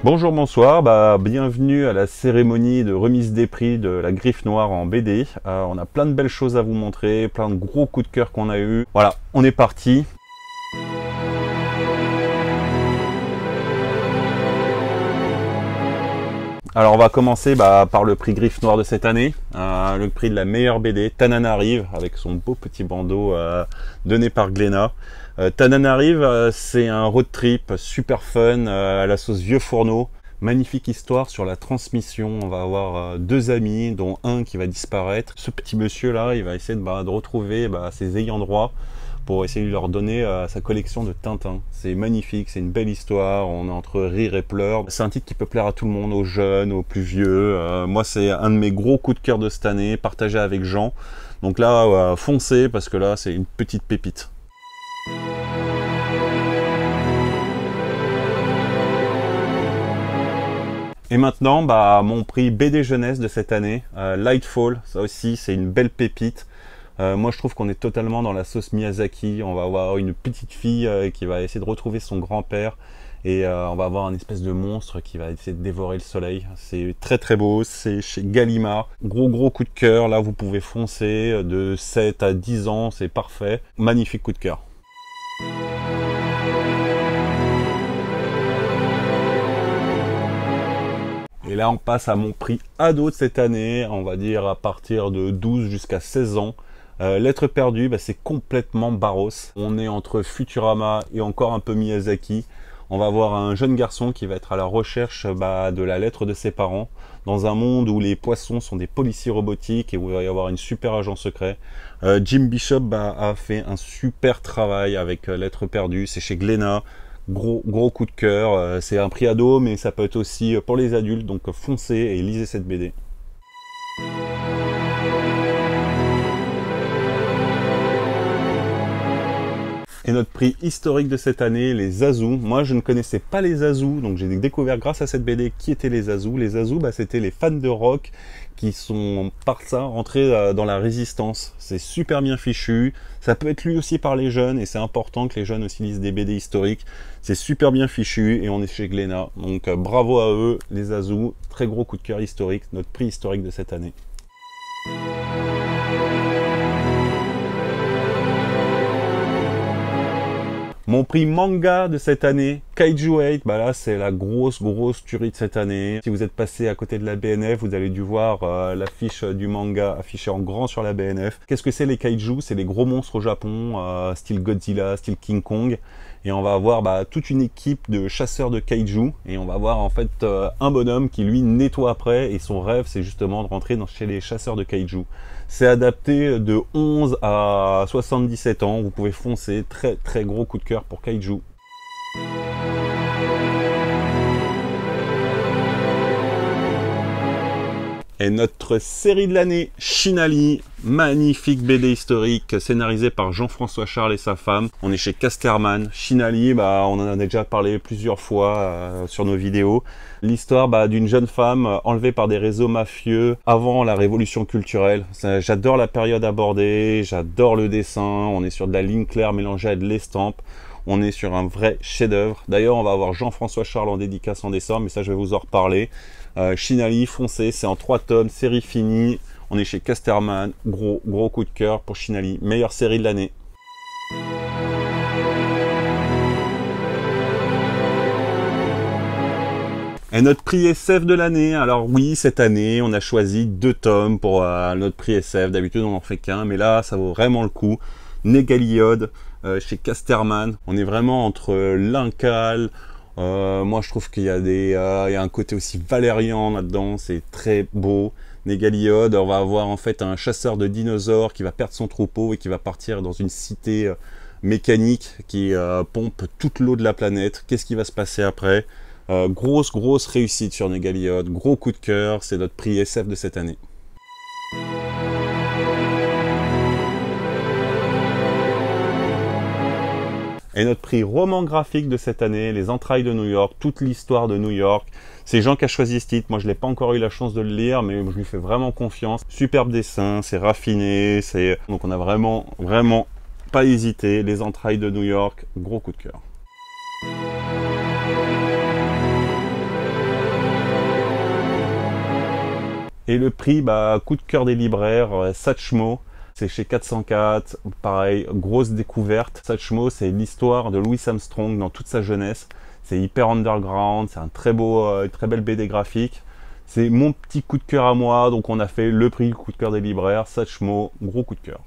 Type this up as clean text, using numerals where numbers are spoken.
Bonjour, bonsoir, bienvenue à la cérémonie de remise des prix de la Griffe Noire en BD. On a plein de belles choses à vous montrer, plein de gros coups de cœur qu'on a eu. Voilà, on est parti. Alors on va commencer par le prix Griffe Noire de cette année, le prix de la meilleure BD. Tananarive avec son beau petit bandeau donné par Glénat. Tananarive, c'est un road trip super fun à la sauce vieux fourneau. Magnifique histoire sur la transmission. On va avoir deux amis, dont un qui va disparaître. Ce petit monsieur là, il va essayer de retrouver ses ayants droit pour essayer de leur donner sa collection de Tintin. C'est magnifique, c'est une belle histoire, on est entre rire et pleurs. C'est un titre qui peut plaire à tout le monde, aux jeunes, aux plus vieux. Moi, c'est un de mes gros coups de cœur de cette année, partagé avec Jean. Donc là, foncez, parce que là, c'est une petite pépite. Et maintenant, mon prix BD jeunesse de cette année, Lightfall, ça aussi, c'est une belle pépite. Moi je trouve qu'on est totalement dans la sauce Miyazaki. On va avoir une petite fille qui va essayer de retrouver son grand-père et on va avoir un espèce de monstre qui va essayer de dévorer le soleil. C'est très très beau, c'est chez Gallimard. Gros coup de cœur, là vous pouvez foncer de 7 à 10 ans, c'est parfait. Magnifique coup de cœur. Et là on passe à mon prix ado de cette année, on va dire à partir de 12 jusqu'à 16 ans. Lettre perdue, c'est complètement Barros. On est entre Futurama et encore un peu Miyazaki. On va avoir un jeune garçon qui va être à la recherche de la lettre de ses parents dans un monde où les poissons sont des policiers robotiques et où il va y avoir une super agent secret. Jim Bishop a fait un super travail avec Lettre perdue, c'est chez Glénat. Gros coup de cœur, c'est un prix ado mais ça peut être aussi pour les adultes, donc foncez et lisez cette BD. Et notre prix historique de cette année, les Zazou. Moi, je ne connaissais pas les Zazou, donc j'ai découvert grâce à cette BD qui étaient les Zazou. Les Zazou, c'était les fans de rock qui sont par ça rentrés dans la résistance. C'est super bien fichu. Ça peut être lu aussi par les jeunes et c'est important que les jeunes aussi lisent des BD historiques. C'est super bien fichu et on est chez Glénat. Donc bravo à eux, les Zazou. Très gros coup de cœur historique, notre prix historique de cette année. Mon prix manga de cette année, Kaiju 8, là c'est la grosse tuerie de cette année. Si vous êtes passé à côté de la BNF, vous avez dû voir l'affiche du manga affichée en grand sur la BNF. Qu'est-ce que c'est les Kaiju? C'est les gros monstres au Japon, style Godzilla, style King Kong. Et on va avoir toute une équipe de chasseurs de Kaiju. Et on va avoir en fait un bonhomme qui lui nettoie après. Et son rêve c'est justement de rentrer chez les chasseurs de Kaiju. C'est adapté de 11 à 77 ans. Vous pouvez foncer. Très gros coup de cœur pour Kaiju. Et notre série de l'année, Shinali, magnifique BD historique scénarisée par Jean-François Charles et sa femme. On est chez Casterman. Shinali, on en a déjà parlé plusieurs fois sur nos vidéos. L'histoire d'une jeune femme enlevée par des réseaux mafieux avant la révolution culturelle. J'adore la période abordée, j'adore le dessin. On est sur de la ligne claire mélangée à de l'estampe. On est sur un vrai chef-d'œuvre. D'ailleurs, on va avoir Jean-François Charles en dédicace en décembre, mais ça, je vais vous en reparler. Shinali, foncez, c'est en 3 tomes, série finie. On est chez Casterman, gros coup de cœur pour Shinali. Meilleure série de l'année. Et notre prix SF de l'année, alors oui, cette année, on a choisi 2 tomes pour notre prix SF. D'habitude, on n'en fait qu'un, mais là, ça vaut vraiment le coup. Négaliode, chez Casterman. On est vraiment entre l'Incal. Moi, je trouve qu'il y a il y a un côté aussi valérian là-dedans. C'est très beau. Négaliode, on va avoir en fait un chasseur de dinosaures qui va perdre son troupeau et qui va partir dans une cité mécanique qui pompe toute l'eau de la planète. Qu'est-ce qui va se passer après? Grosse réussite sur Négaliode. Gros coup de cœur. C'est notre prix SF de cette année. Et notre prix roman graphique de cette année, Les Entrailles de New York, toute l'histoire de New York. C'est Jean qui a choisi ce titre. Moi, je n'ai pas encore eu la chance de le lire, mais je lui fais vraiment confiance. Superbe dessin, c'est raffiné, donc on a vraiment pas hésité. Les Entrailles de New York, gros coup de cœur. Et le prix, coup de cœur des libraires, Satchmo. C'est chez 404, pareil, grosse découverte. Satchmo, c'est l'histoire de Louis Armstrong dans toute sa jeunesse. C'est hyper underground, c'est un très belle BD graphique. C'est mon petit coup de cœur à moi, donc on a fait le prix coup de cœur des libraires, Satchmo, gros coup de cœur.